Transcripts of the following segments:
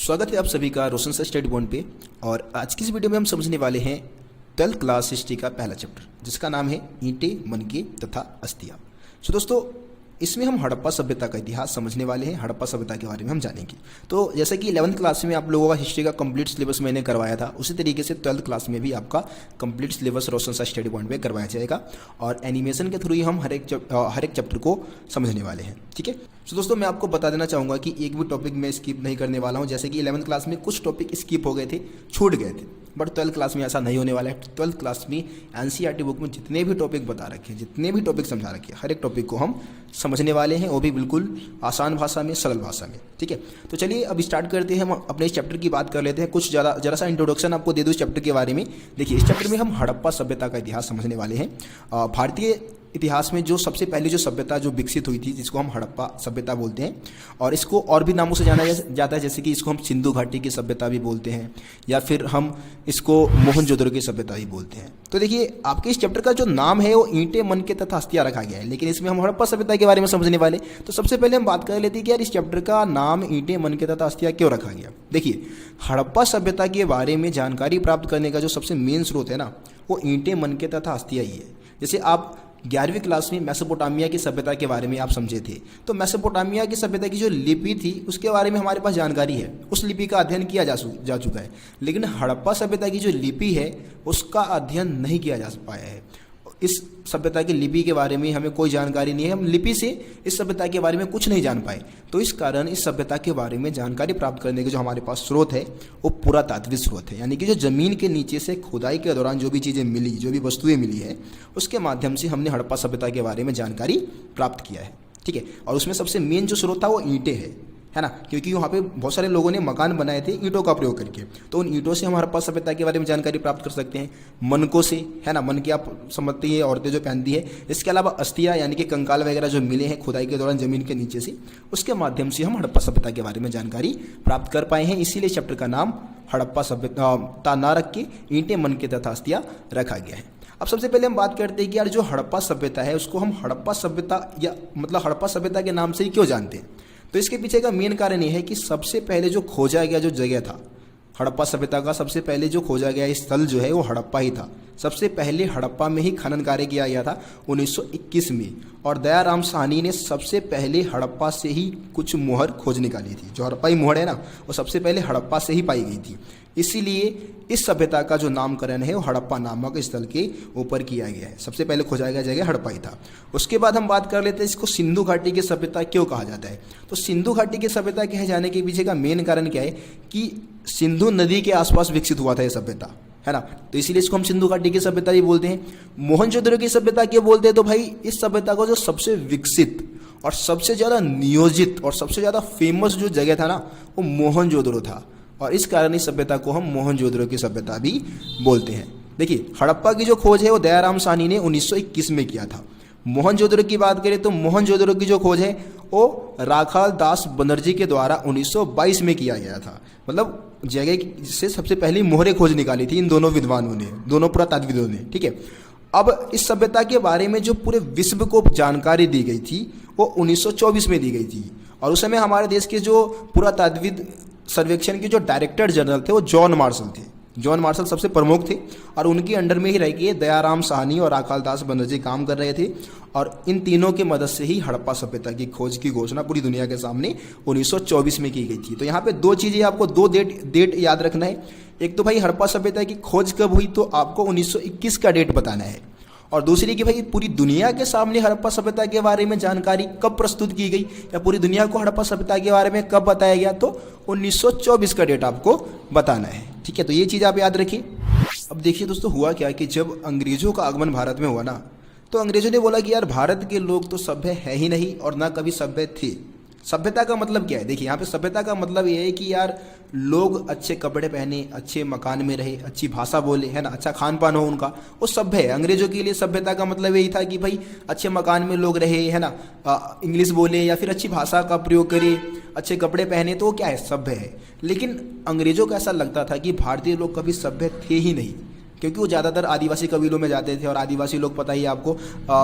स्वागत है आप सभी का रोशन सर स्टडी पॉइंट पे। और आज की इस वीडियो में हम समझने वाले हैं 12th क्लास हिस्ट्री का पहला चैप्टर, जिसका नाम है ईंटें, मनके तथा अस्थियां। सो दोस्तों, इसमें हम हड़प्पा सभ्यता का इतिहास समझने वाले हैं। हड़प्पा सभ्यता के बारे में हम जानेंगे। तो जैसा कि 11th क्लास में आप लोगों का हिस्ट्री का कंप्लीट सिलेबस मैंने करवाया था, उसी तरीके से 12th क्लास में भी आपका कंप्लीट सिलेबस रोशन सर स्टडी पॉइंट पे करवाया जाएगा और एनिमेशन के थ्रू ही हम हर एक चैप्टर को समझने वाले हैं। ठीक है। तो दोस्तों, मैं आपको बता देना चाहूँगा कि एक भी टॉपिक मैं स्किप नहीं करने वाला हूँ। जैसे कि 11th क्लास में कुछ टॉपिक स्किप हो गए थे, छूट गए थे, बट 12th क्लास में ऐसा नहीं होने वाला है। 12th क्लास में एनसीईआरटी बुक में जितने भी टॉपिक बता रखे हैं, जितने भी टॉपिक समझा रखे हैं, हर एक टॉपिक को हम समझने वाले हैं, वो भी बिल्कुल आसान भाषा में, सरल भाषा में। ठीक है। तो चलिए अब स्टार्ट करते हैं। हम अपने इस चैप्टर की बात कर लेते हैं। कुछ जरा सा इंट्रोडक्शन आपको दे दूँ इस चैप्टर के बारे में। देखिए, इस चैप्टर में हम हड़प्पा सभ्यता का इतिहास समझने वाले हैं। भारतीय इतिहास में जो सबसे पहली जो सभ्यता जो विकसित हुई थी, जिसको हम हड़प्पा सभ्यता बोलते हैं, और इसको और भी नामों से जाना जाता है, जैसे कि इसको हम सिंधु घाटी की सभ्यता भी बोलते हैं, या फिर हम इसको मोहनजोदड़ो की सभ्यता भी बोलते हैं। तो देखिए, आपके इस चैप्टर का जो नाम है वो ईंटें, मनके तथा अस्थियां रखा गया है, लेकिन इसमें हम हड़प्पा सभ्यता के बारे में समझने वाले। तो सबसे पहले हम बात कर लेते हैं कि यार इस चैप्टर का नाम ईंटें, मनके तथा अस्थियां क्यों रखा गया। देखिए, हड़प्पा सभ्यता के बारे में जानकारी प्राप्त करने का जो सबसे मेन स्रोत है ना, वो ईंटें, मनके तथा अस्थियां ही है। जैसे आप 11वीं क्लास में मेसोपोटामिया की सभ्यता के बारे में आप समझे थे, तो मेसोपोटामिया की सभ्यता की जो लिपि थी उसके बारे में हमारे पास जानकारी है, उस लिपि का अध्ययन किया जा चुका है। लेकिन हड़प्पा सभ्यता की जो लिपि है उसका अध्ययन नहीं किया जा पाया है। इस सभ्यता की लिपि के बारे में हमें कोई जानकारी नहीं है, हम लिपि से इस सभ्यता के बारे में कुछ नहीं जान पाए। तो इस कारण इस सभ्यता के बारे में जानकारी प्राप्त करने के जो हमारे पास स्रोत है वो पुरातात्विक स्रोत है, यानी कि जो जमीन के नीचे से खुदाई के दौरान जो भी चीज़ें मिली, जो भी वस्तुएं मिली है, उसके माध्यम से हमने हड़प्पा सभ्यता के बारे में जानकारी प्राप्त किया है। ठीक है। और उसमें सबसे मेन जो स्रोत था वो ईंटें है ना, क्योंकि वहाँ पे बहुत सारे लोगों ने मकान बनाए थे ईंटों का प्रयोग करके, तो उन ईंटों से हम हड़प्पा सभ्यता के बारे में जानकारी प्राप्त कर सकते हैं। मनकों से, है ना, मन के आप समझती है, औरतें जो पहनती है। इसके अलावा अस्थियां, यानी कि कंकाल वगैरह जो मिले हैं खुदाई के दौरान जमीन के नीचे से, उसके माध्यम से हम हड़प्पा सभ्यता के बारे में जानकारी प्राप्त कर पाए हैं। इसीलिए चैप्टर का नाम हड़प्पा सभ्यता ना रख के ईंटें, मनके तथा अस्थियां रखा गया है। अब सबसे पहले हम बात करते हैं कि यार जो हड़प्पा सभ्यता है उसको हम हड़प्पा सभ्यता या मतलब हड़प्पा सभ्यता के नाम से ही क्यों जानते हैं। तो इसके पीछे का मेन कारण ये है कि सबसे पहले जो खोजा गया जो जगह था हड़प्पा सभ्यता का, सबसे पहले जो खोजा गया स्थल जो है वो हड़प्पा ही था। सबसे पहले हड़प्पा में ही खनन कार्य किया गया था 1921 में, और दयाराम साहनी ने सबसे पहले हड़प्पा से ही कुछ मोहर खोज निकाली थी। जो हड़प्पाई मोहर है ना, वो सबसे पहले हड़प्पा से ही पाई गई थी। इसीलिए इस सभ्यता का जो नामकरण है वो हड़प्पा नामक स्थल के ऊपर किया गया है। सबसे पहले खोजा गया जगह हड़प्पा ही था। उसके बाद हम बात कर लेते हैं इसको सिंधु घाटी की सभ्यता क्यों कहा जाता है। तो सिंधु घाटी की सभ्यता कहे जाने के पीछे का मेन कारण क्या है कि सिंधु नदी के आसपास विकसित हुआ था यह सभ्यता, है ना, तो इसीलिए इसको हम सिंधु घाटी की सभ्यता ही बोलते हैं। मोहनजोदड़ो की सभ्यता क्यों बोलते हैं, तो भाई इस सभ्यता को जो सबसे विकसित और सबसे ज़्यादा नियोजित और सबसे ज़्यादा फेमस जो जगह था ना, वो मोहनजोदड़ो था, और इस कारण इस सभ्यता को हम मोहनजोदड़ो की सभ्यता भी बोलते हैं। देखिए, हड़प्पा की जो खोज है वो दयाराम साहनी ने 1921 में किया था। मोहनजोदड़ो की बात करें तो मोहनजोदड़ो की जो खोज है वो राखाल दास बनर्जी के द्वारा 1922 में किया गया था। मतलब जगह से सबसे पहली मोहरे खोज निकाली थी इन दोनों विद्वानों ने, दोनों पुरातात्विदों ने। ठीक है। अब इस सभ्यता के बारे में जो पूरे विश्व को जानकारी दी गई थी वो 1924 में दी गई थी, और उस समय हमारे देश के जो पुरातात्विद सर्वेक्षण के जो डायरेक्टर जनरल थे वो जॉन मार्शल थे। जॉन मार्शल सबसे प्रमुख थे, और उनके अंडर में ही रह के दयाराम साहनी और राखाल दास बनर्जी काम कर रहे थे, और इन तीनों के मदद से ही हड़प्पा सभ्यता की खोज की घोषणा पूरी दुनिया के सामने 1924 में की गई थी। तो यहाँ पे दो चीज़ें आपको, दो डेट याद रखना है। एक तो भाई हड़प्पा सभ्यता की खोज कब हुई, तो आपको 1921 का डेट बताना है, और दूसरी कि भाई पूरी दुनिया के सामने हड़प्पा सभ्यता के बारे में जानकारी कब प्रस्तुत की गई, या पूरी दुनिया को हड़प्पा सभ्यता के बारे में कब बताया गया, तो 1924 का डेट आपको बताना है। ठीक है। तो ये चीज़ आप याद रखिए। अब देखिए दोस्तों, हुआ क्या कि जब अंग्रेजों का आगमन भारत में हुआ ना, तो अंग्रेजों ने बोला कि यार भारत के लोग तो सभ्य है ही नहीं और ना कभी सभ्य थे। सभ्यता का मतलब क्या है, देखिए यहाँ पे सभ्यता का मतलब ये है कि यार लोग अच्छे कपड़े पहने, अच्छे मकान में रहे, अच्छी भाषा बोले, है ना, अच्छा खान पान हो उनका, वो सभ्य है। अंग्रेजों के लिए सभ्यता का मतलब यही था कि भाई अच्छे मकान में लोग रहे, है ना, इंग्लिश बोले या फिर अच्छी भाषा का प्रयोग करे, अच्छे कपड़े पहने, तो वो क्या है, सभ्य है। लेकिन अंग्रेजों को ऐसा लगता था कि भारतीय लोग कभी सभ्य थे ही नहीं, क्योंकि वो ज़्यादातर आदिवासी कबीलों में जाते थे और आदिवासी लोग पता ही है आपको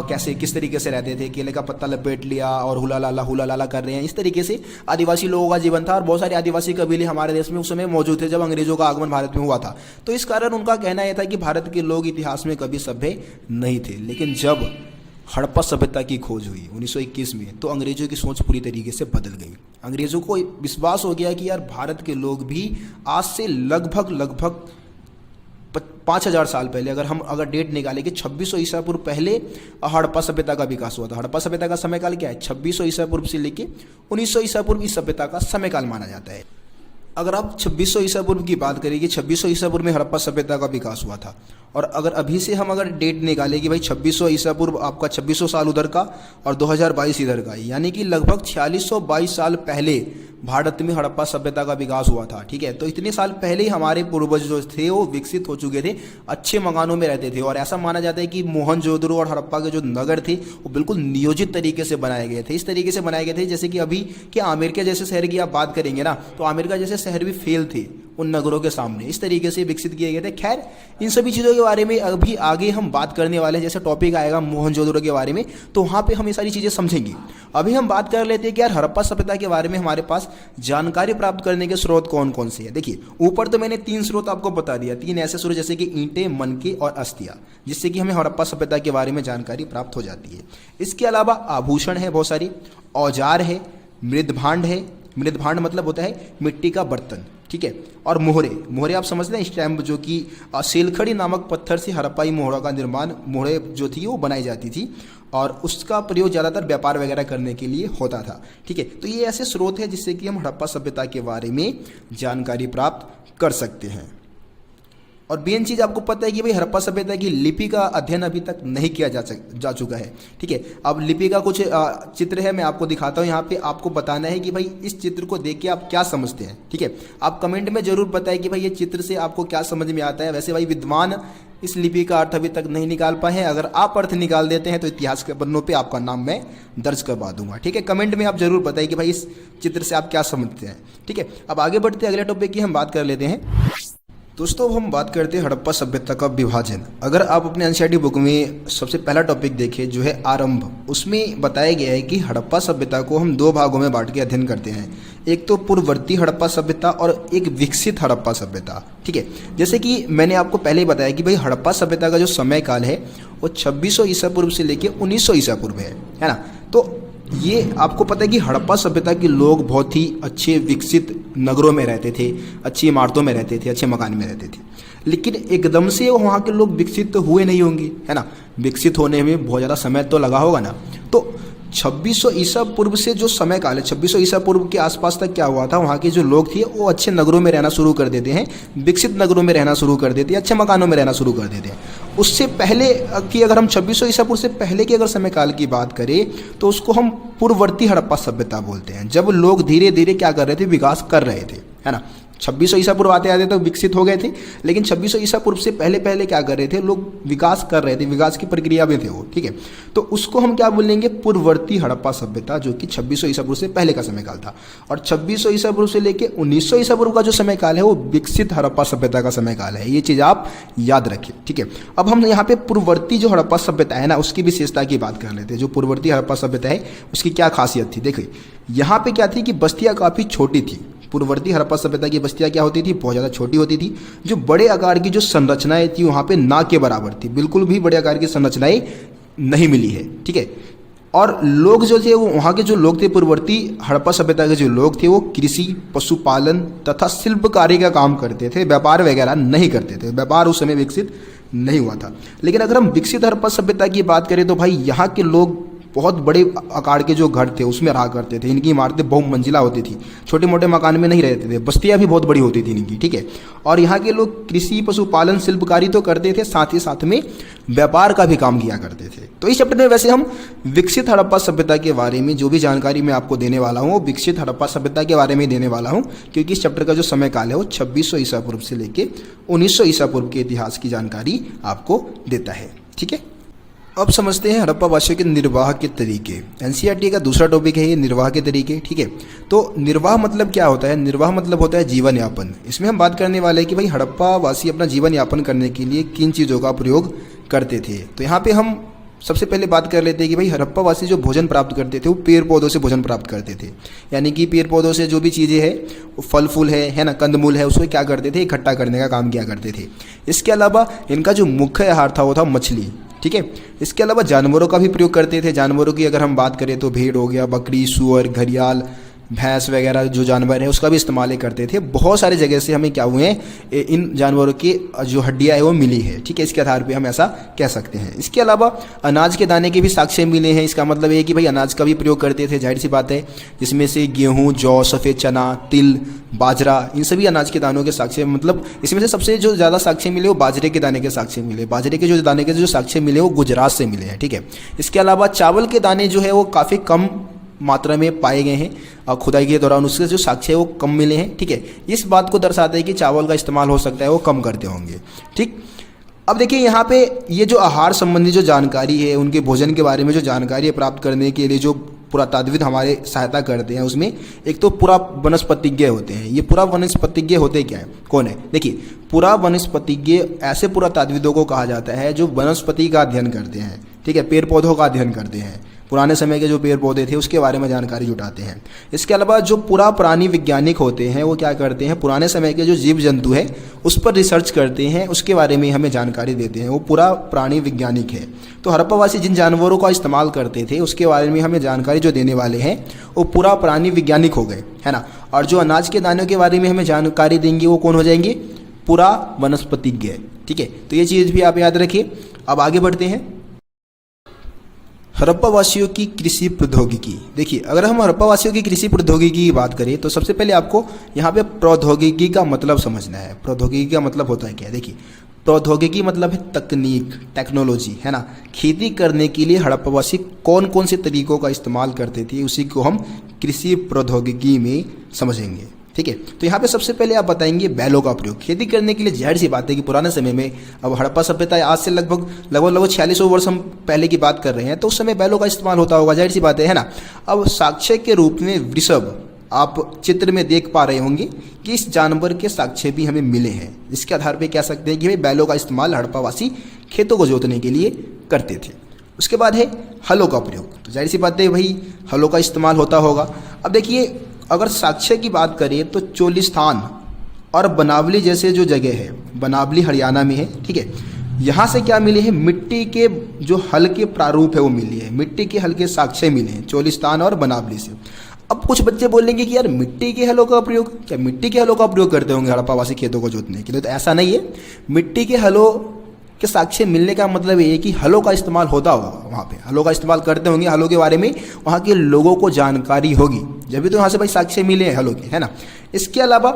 कैसे किस तरीके से रहते थे, केले का पत्ता लपेट लिया और हुला लाला कर रहे हैं, इस तरीके से आदिवासी लोगों का जीवन था। और बहुत सारे आदिवासी कबीले हमारे देश में उस समय मौजूद थे जब अंग्रेजों का आगमन भारत में हुआ था। तो इस कारण उनका कहना यह था कि भारत के लोग इतिहास में कभी सभ्य नहीं थे। लेकिन जब हड़प्पा सभ्यता की खोज हुई 1921 में, तो अंग्रेजों की सोच पूरी तरीके से बदल गई। अंग्रेजों को विश्वास हो गया कि यार भारत के लोग भी आज से लगभग 5000 साल पहले, अगर डेट निकाले कि 2600 ईसा पूर्व पहले हड़प्पा सभ्यता का विकास हुआ था। हड़प्पा सभ्यता का समय काल क्या है? 2600 ईसा पूर्व से लेके 1900 ईसा पूर्व इस सभ्यता का समय काल माना जाता है। अगर आप 2600 ईसा पूर्व की बात करें कि 2600 ईसा पूर्व में हड़प्पा सभ्यता का विकास हुआ था, और अगर अभी से हम डेट निकालें कि भाई 2600 ईसा पूर्व आपका 2600 साल उधर का और 2022 इधर का, यानी कि लगभग 4622 साल पहले भारत में हड़प्पा सभ्यता का विकास हुआ था। ठीक है, तो इतने साल पहले ही हमारे पूर्वज जो थे वो विकसित हो चुके थे, अच्छे मकानों में रहते थे। और ऐसा माना जाता है कि मोहनजोदड़ो और हड़प्पा के जो नगर थे वो बिल्कुल नियोजित तरीके से बनाए गए थे। इस तरीके से बनाए गए थे जैसे कि अभी कि आमेर के जैसे शहर की आप बात करेंगे ना, तो आमेर का जैसे शहर भी फेल थे उन नगरों के सामने, इस तरीके से विकसित किए गए थे। खैर, इन सभी चीज़ों के बारे में अभी आगे हम बात करने वाले हैं। जैसे टॉपिक आएगा मोहनजोदड़ो के बारे में, तो वहाँ पे हम ये सारी चीज़ें समझेंगे। अभी हम बात कर लेते हैं कि यार हड़प्पा सभ्यता के बारे में हमारे पास जानकारी प्राप्त करने के स्रोत कौन कौन से हैं। देखिए, ऊपर तो मैंने 3 स्रोत आपको बता दिया, 3 ऐसे स्रोत जैसे कि ईंटें, मनके और अस्थियां, जिससे कि हमें हड़प्पा सभ्यता के बारे में जानकारी प्राप्त हो जाती है। इसके अलावा आभूषण है, बहुत सारी औजार है, मृदभांड है। मृदभांड मतलब होता है मिट्टी का बर्तन, ठीक है। और मोहरे आप समझते हैं, स्टैम्प, जो कि सेलखड़ी नामक पत्थर से हड़प्पाई मोहरा का निर्माण, मोहरे जो थी वो बनाई जाती थी और उसका प्रयोग ज़्यादातर व्यापार वगैरह करने के लिए होता था। ठीक है, तो ये ऐसे स्रोत है जिससे कि हम हड़प्पा सभ्यता के बारे में जानकारी प्राप्त कर सकते हैं। और मेन चीज़ आपको पता है कि भाई हड़प्पा सभ्यता की लिपि का अध्ययन अभी तक नहीं किया जा चुका है। ठीक है, अब लिपि का कुछ चित्र है, मैं आपको दिखाता हूँ। यहाँ पे आपको बताना है कि भाई इस चित्र को देख के आप क्या समझते हैं। ठीक है, आप कमेंट में जरूर बताएं कि भाई ये चित्र से आपको क्या समझ में आता है। वैसे भाई विद्वान इस लिपि का अर्थ अभी तक नहीं निकाल पाए हैं। अगर आप अर्थ निकाल देते हैं तो इतिहास के पन्नों पे आपका नाम मैं दर्ज करवा दूंगा। ठीक है, कमेंट में आप जरूर बताइए कि भाई इस चित्र से आप क्या समझते हैं। ठीक है, अब आगे बढ़ते हैं, अगले टॉपिक की हम बात कर लेते हैं। दोस्तों, अब हम बात करते हैं हड़प्पा सभ्यता का विभाजन। अगर आप अपने एनसीईआरटी बुक में सबसे पहला टॉपिक देखें जो है आरंभ, उसमें बताया गया है कि हड़प्पा सभ्यता को हम 2 भागों में बांट के अध्ययन करते हैं। एक तो पूर्ववर्ती हड़प्पा सभ्यता और एक विकसित हड़प्पा सभ्यता। ठीक है, जैसे कि मैंने आपको पहले ही बताया कि भाई हड़प्पा सभ्यता का जो समय काल है वो 2600 ईसा पूर्व से लेके 1900 ईसा पूर्व है ना। तो ये आपको पता है कि हड़प्पा सभ्यता के लोग बहुत ही अच्छे विकसित नगरों में रहते थे, अच्छी इमारतों में रहते थे, अच्छे मकान में रहते थे। लेकिन एकदम से वहाँ के लोग विकसित तो हुए नहीं होंगे, है ना। विकसित होने में बहुत ज़्यादा समय तो लगा होगा ना। तो 2600 ईसा पूर्व से जो समय काल है, 2600 ईसा पूर्व के आसपास तक क्या हुआ था, वहाँ के जो लोग थे वो अच्छे नगरों में रहना शुरू कर देते हैं, विकसित नगरों में रहना शुरू कर देते हैं, अच्छे मकानों में रहना शुरू कर देते हैं। उससे पहले की अगर हम 2600 ईसा पूर्व से पहले के अगर समय काल की बात करें तो उसको हम पूर्ववर्ती हड़प्पा सभ्यता बोलते हैं, जब लोग धीरे धीरे क्या कर रहे थे, विकास कर रहे थे, है ना। 2600 ईसा पूर्व आते आते तो विकसित हो गए थे, लेकिन 2600 ईसा पूर्व से पहले क्या कर रहे थे, लोग विकास कर रहे थे, विकास की प्रक्रिया में थे वो। ठीक है, तो उसको हम क्या बोलेंगे, पूर्ववर्ती हड़प्पा सभ्यता, जो कि 2600 ईसा पूर्व से पहले का समय काल था। और 2600 ईसा पूर्व से लेके 1900 ईसा पूर्व का जो समय काल है वो विकसित हड़प्पा सभ्यता का समय काल है। ये चीज़ आप याद रखें। ठीक है, अब हम यहाँ पे पूर्ववर्ती जो हड़प्पा सभ्यता है ना, उसकी विशेषता की बात कर लेते हैं। जो पूर्ववर्ती हड़प्पा सभ्यता है उसकी क्या खासियत थी, देखिए यहाँ पे क्या थी कि बस्तियाँ काफ़ी छोटी थी। पूर्ववर्ती हड़प्पा सभ्यता की बस्तियाँ क्या होती थी, बहुत ज़्यादा छोटी होती थी। जो बड़े आकार की जो संरचनाएं थी वहाँ पे ना के बराबर थी, बिल्कुल भी बड़े आकार की संरचनाएं नहीं मिली है। ठीक है, और लोग जो थे वो वहाँ के जो लोग थे, पूर्ववर्ती हड़प्पा सभ्यता के जो लोग थे वो कृषि, पशुपालन तथा शिल्पकारी का काम करते थे, व्यापार वगैरह नहीं करते थे। व्यापार उस समय विकसित नहीं हुआ था। लेकिन अगर हम विकसित हड़प्पा सभ्यता की बात करें तो भाई यहाँ के लोग बहुत बड़े आकार के जो घर थे उसमें रहा करते थे। इनकी इमारतें बहुमंजिला होती थी, छोटे मोटे मकान में नहीं रहते थे। बस्तियाँ भी बहुत बड़ी होती थी इनकी। ठीक है, और यहाँ के लोग कृषि, पशुपालन, शिल्पकारी तो करते थे, साथ ही साथ में व्यापार का भी काम किया करते थे। तो इस चैप्टर में वैसे हम विकसित हड़प्पा सभ्यता के बारे में जो भी जानकारी मैं आपको देने वाला हूँ वो विकसित हड़प्पा सभ्यता के बारे में देने वाला हूँ, क्योंकि इस चैप्टर का जो समय काल है वो 2600 ईसा पूर्व से लेके 1900 ईसा पूर्व के इतिहास की जानकारी आपको देता है। ठीक है, अब समझते हैं हड़प्पा वासियों के निर्वाह के तरीके। एनसीईआरटी का दूसरा टॉपिक है ये निर्वाह के तरीके। ठीक है, तो निर्वाह मतलब क्या होता है? निर्वाह मतलब होता है जीवन यापन। इसमें हम बात करने वाले हैं कि भाई हड़प्पा वासी अपना जीवन यापन करने के लिए किन चीज़ों का प्रयोग करते थे। तो यहाँ पे हम सबसे पहले बात कर लेते हैं कि भाई हड़प्पा वासी जो भोजन प्राप्त करते थे वो पेड़ पौधों से भोजन प्राप्त करते थे। यानी कि पेड़ पौधों से जो भी चीज़ें हैं, फल फूल है ना, कंदमूल है, उसको क्या करते थे? इकट्ठा करने का काम किया करते थे। इसके अलावा इनका जो मुख्य आहार था वो था मछली। ठीक है, इसके अलावा जानवरों का भी प्रयोग करते थे। जानवरों की अगर हम बात करें तो भेड़ हो गया, बकरी, सूअर, घड़ियाल, भैंस वगैरह जो जानवर है उसका भी इस्तेमाल ही करते थे। बहुत सारी जगह से हमें क्या हुए हैं, इन जानवरों की जो हड्डियाँ है वो मिली है। ठीक है, इसके आधार पे हम ऐसा कह सकते हैं। इसके अलावा अनाज के दाने के भी साक्ष्य मिले हैं। इसका मतलब ये है कि भाई अनाज का भी प्रयोग करते थे, जाहिर सी बात है, जिसमें से गेहूँ, जौ, सफ़ेद चना, तिल, बाजरा, इन सभी अनाज के दानों के साक्ष्य, मतलब इसमें से सबसे जो ज़्यादा साक्ष्य मिले वो बाजरे के दाने के साक्ष्य मिले। बाजरे के जो दाने के जो साक्ष्य मिले वो गुजरात से मिले हैं। ठीक है, इसके अलावा चावल के दाने जो है वो काफ़ी कम मात्रा में पाए गए हैं और खुदाई के दौरान उसके जो साक्ष्य है वो कम मिले हैं। ठीक है, इस बात को दर्शाता है कि चावल का इस्तेमाल हो सकता है वो कम करते होंगे। ठीक, अब देखिए यहाँ पे ये जो आहार संबंधी जो जानकारी है, उनके भोजन के बारे में जो जानकारी प्राप्त करने के लिए जो पुरातात्विद हमारे सहायता करते हैं, उसमें एक तो पुरा वनस्पतिज्ञ होते हैं। ये पुरा वनस्पतिज्ञ होते क्या है, कौन है? देखिए, पुरा वनस्पतिज्ञ ऐसे पुरातात्विदों को कहा जाता है जो वनस्पति का अध्ययन करते हैं। ठीक है, पेड़ पौधों का अध्ययन करते हैं, पुराने समय के जो पेड़ पौधे थे उसके बारे में जानकारी जुटाते हैं। इसके अलावा जो पूरा प्राणी वैज्ञानिक होते हैं वो क्या करते हैं, पुराने समय के जो जीव जंतु है उस पर रिसर्च करते हैं, उसके बारे में हमें जानकारी देते हैं। वो पूरा प्राणी वैज्ञानिक है। तो हड़प्पावासी जिन जानवरों का इस्तेमाल करते थे उसके बारे में हमें जानकारी जो देने वाले हैं वो पूरा प्राणी वैज्ञानिक हो गए, है ना। और जो अनाज के दानों के बारे में हमें जानकारी देंगे वो कौन हो जाएंगे? पूरा वनस्पतिज्ञ। ठीक है, तो ये चीज़ भी आप याद रखिए। अब आगे बढ़ते हैं। हड़प्पावासियों की कृषि प्रौद्योगिकी। देखिए, अगर हम हड़प्पावासियों की कृषि प्रौद्योगिकी की बात करें तो सबसे पहले आपको यहाँ पे प्रौद्योगिकी का मतलब समझना है। प्रौद्योगिकी का मतलब होता है क्या? देखिए, प्रौद्योगिकी मतलब है तकनीक, टेक्नोलॉजी, है ना। खेती करने के लिए हड़प्पावासी कौन कौन से तरीकों का इस्तेमाल करते थे उसी को हम कृषि प्रौद्योगिकी में समझेंगे। ठीक है, तो यहाँ पे सबसे पहले आप बताएंगे बैलों का प्रयोग खेती करने के लिए। जाहिर सी बात है कि पुराने समय में, अब हड़प्पा सभ्यता आज से लगभग 4600 वर्ष हम पहले की बात कर रहे हैं, तो उस समय बैलों का इस्तेमाल होता होगा, जाहिर सी बात है ना। अब साक्ष्य के रूप में वृषभ आप चित्र में देख पा रहे होंगे कि इस जानवर के साक्ष्य भी हमें मिले हैं। इसके आधार पर कह सकते हैं कि भाई बैलों का इस्तेमाल हड़प्पावासी खेतों को जोतने के लिए करते थे। उसके बाद है हलों का प्रयोग। तो जाहिर सी बात है भाई हलों का इस्तेमाल होता होगा। अब देखिए, अगर साक्ष्य की बात करें तो चोलिस्तान और बनावली जैसे जो जगह है, बनावली हरियाणा में है। ठीक है, यहाँ से क्या मिले हैं? मिट्टी के जो हल के प्रारूप है वो मिली है, मिट्टी के हल के साक्ष्य मिले हैं चोलिस्तान और बनावली से। अब कुछ बच्चे बोलेंगे कि यार मिट्टी के हलों का प्रयोग, क्या मिट्टी के हलों का प्रयोग करते होंगे हड़प्पावासी खेतों को जोतने के लिए? तो ऐसा नहीं है। मिट्टी के हलों के साक्ष्य मिलने का मतलब ये है कि हलों का इस्तेमाल होता होगा, वहाँ पे हलों का इस्तेमाल करते होंगे, हलों के बारे में वहाँ के लोगों को जानकारी होगी, जब भी तो यहाँ से भाई साक्ष्य मिले हैं हलों के, है ना। इसके अलावा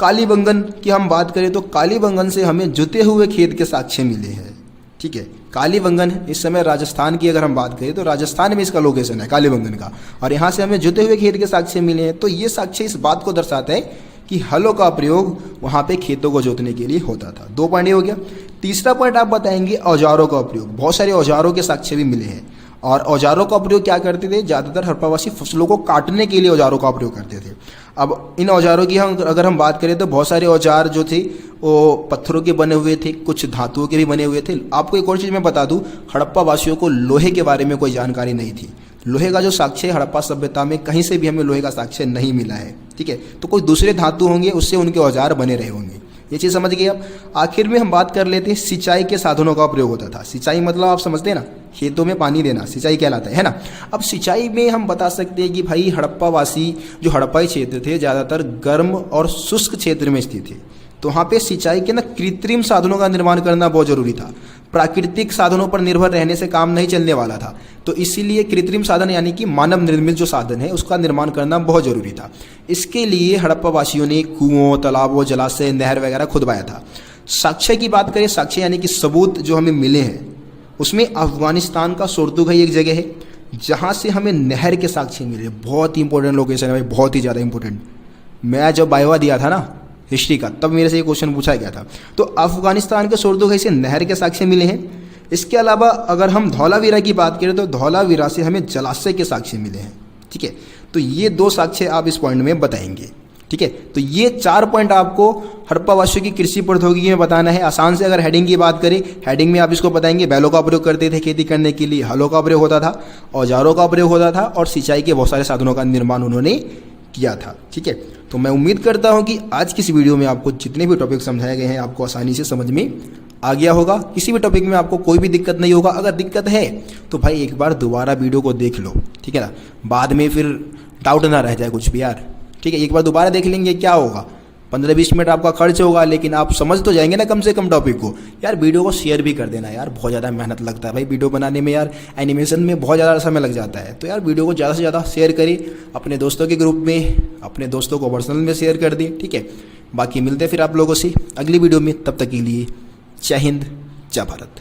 कालीबंगन की हम बात करें तो कालीबंगन से हमें जुते हुए खेत के साक्ष्य मिले हैं। ठीक है, कालीबंगन इस समय राजस्थान की अगर हम बात करें तो राजस्थान में इसका लोकेशन है कालीबंगन का, और यहाँ से हमें जुते हुए खेत के साक्ष्य मिले हैं। तो ये साक्ष्य इस बात को दर्शाता है कि हलों का प्रयोग वहाँ पे खेतों को जोतने के लिए होता था। 2 पॉइंट हो गया। तीसरा पॉइंट आप बताएंगे औजारों का प्रयोग। बहुत सारे औजारों के साक्ष्य भी मिले हैं, और औजारों का प्रयोग क्या करते थे? ज़्यादातर हड़प्पावासी फसलों को काटने के लिए औजारों का प्रयोग करते थे। अब इन औजारों की अगर हम बात करें तो बहुत सारे औजार जो थे वो पत्थरों के बने हुए थे, कुछ धातुओं के भी बने हुए थे। आपको एक और चीज़ मैं बता दूं, हड़प्पावासियों को लोहे के बारे में कोई जानकारी नहीं थी। लोहे का जो साक्ष्य हड़प्पा सभ्यता में कहीं से भी हमें लोहे का साक्ष्य नहीं मिला है। ठीक है, तो कोई दूसरे धातु होंगे उससे उनके औजार बने रहे होंगे। ये चीज़ समझ गए आप। आखिर में हम बात कर लेते हैं सिंचाई के साधनों का प्रयोग होता था। सिंचाई मतलब आप समझते हैं ना, खेतों में पानी देना सिंचाई कहलाता है ना। अब सिंचाई में हम बता सकते हैं कि भाई हड़प्पावासी जो हड़प्पाई क्षेत्र थे ज़्यादातर गर्म और शुष्क क्षेत्र में स्थित थे, तो वहाँ पे सिंचाई के ना कृत्रिम साधनों का निर्माण करना बहुत जरूरी था। प्राकृतिक साधनों पर निर्भर रहने से काम नहीं चलने वाला था, तो इसीलिए कृत्रिम साधन यानी कि मानव निर्मित जो साधन है उसका निर्माण करना बहुत जरूरी था। इसके लिए हड़प्पावासियों ने कुओं, तालाबों, जलाशय, नहर वगैरह खुदवाया था। साक्ष्य की बात करें, साक्ष्य यानी कि सबूत जो हमें मिले हैं उसमें अफगानिस्तान का सोर्तुगाई एक जगह है जहाँ से हमें नहर के साक्ष्य मिले। बहुत ही इंपॉर्टेंट लोकेशन है भाई, बहुत ही ज़्यादा इंपॉर्टेंट। मैं जब बायोवा दिया था ना हिस्ट्री का, तब मेरे से ये क्वेश्चन पूछा गया था। तो अफगानिस्तान के सोर्तुगाई से नहर के साक्ष्य मिले हैं। इसके अलावा अगर हम धौलावीरा की बात करें तो धौलावीरा से हमें जलाशय के साक्ष्य मिले हैं। ठीक है, तो ये 2 साक्ष्य आप इस पॉइंट में बताएंगे। ठीक है, तो ये 4 पॉइंट आपको हड़प्पा वासियों की कृषि प्रौद्योगिकी में बताना है। आसान से अगर हेडिंग की बात करें, हेडिंग में आप इसको बताएंगे बैलों का प्रयोग करते थे खेती करने के लिए, हलों का प्रयोग होता था, औजारों का प्रयोग होता था और सिंचाई के बहुत सारे साधनों का निर्माण उन्होंने किया था। ठीक है, तो मैं उम्मीद करता हूं कि आज की इस वीडियो में आपको जितने भी टॉपिक समझाए गए हैं आपको आसानी से समझ में आ गया होगा। किसी भी टॉपिक में आपको कोई भी दिक्कत नहीं होगा। अगर दिक्कत है तो भाई एक बार दोबारा वीडियो को देख लो। ठीक है ना, बाद में फिर डाउट ना रह जाए कुछ भी यार। ठीक है, एक बार दोबारा देख लेंगे, क्या होगा, 15-20 मिनट आपका खर्च होगा, लेकिन आप समझ तो जाएंगे ना कम से कम टॉपिक को। यार वीडियो को शेयर भी कर देना यार, बहुत ज़्यादा मेहनत लगता है भाई वीडियो बनाने में यार, एनिमेशन में बहुत ज़्यादा समय लग जाता है। तो यार वीडियो को ज़्यादा से ज़्यादा शेयर करें, अपने दोस्तों के ग्रुप में, अपने दोस्तों को पर्सनल में शेयर कर दें। ठीक है, बाकी मिलते हैं फिर आप लोगों से अगली वीडियो में, तब तक के लिए जय हिंद, जय भारत।